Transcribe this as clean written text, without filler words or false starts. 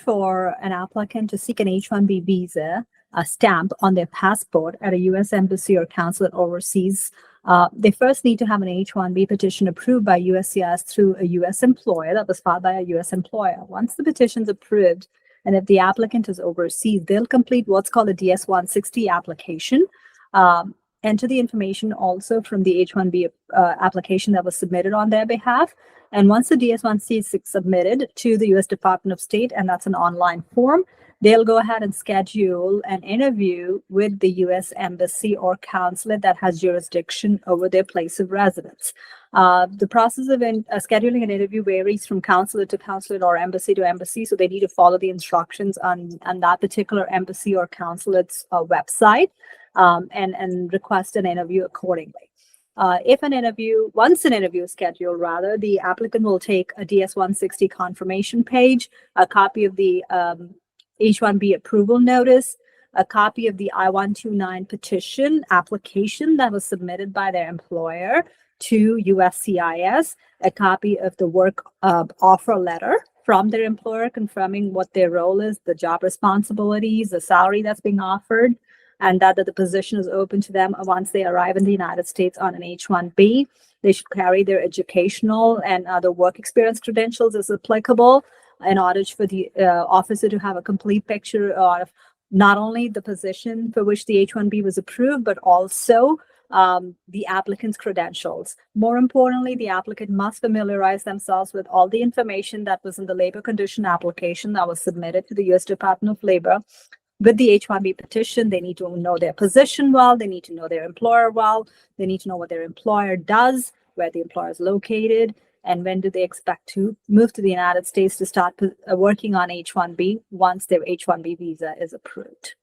for an applicant to seek an H-1B visa stamp on their passport at a U.S. embassy or consulate overseas, they first need to have an H-1B petition approved by USCIS through a U.S. employer that was filed by a U.S. employer. Once the petition's approved, and if the applicant is overseas, they'll complete what's called a DS-160 application, enter the information also from the H-1B application that was submitted on their behalf. And once the DS-160 is submitted to the U.S. Department of State, and that's an online form, they'll go ahead and schedule an interview with the U.S. Embassy or consulate that has jurisdiction over their place of residence. The process of scheduling an interview varies from consulate to consulate or embassy to embassy, so they need to follow the instructions on that particular embassy or consulate's website and request an interview accordingly. Once an interview is scheduled, the applicant will take a DS-160 confirmation page, a copy of the H-1B approval notice, a copy of the I-129 petition application that was submitted by their employer to USCIS, a copy of the work offer letter from their employer confirming what their role is, the job responsibilities, the salary that's being offered, and that the position is open to them once they arrive in the United States on an H-1B. They should carry their educational and other work experience credentials as applicable in order for the officer to have a complete picture of not only the position for which the H-1B was approved, but also the applicant's credentials. More importantly, the applicant must familiarize themselves with all the information that was in the labor condition application that was submitted to the U.S. Department of Labor. With the H-1B petition, they need to know their position well, they need to know their employer well, they need to know what their employer does, where the employer is located, and when do they expect to move to the United States to start working on H-1B once their H-1B visa is approved.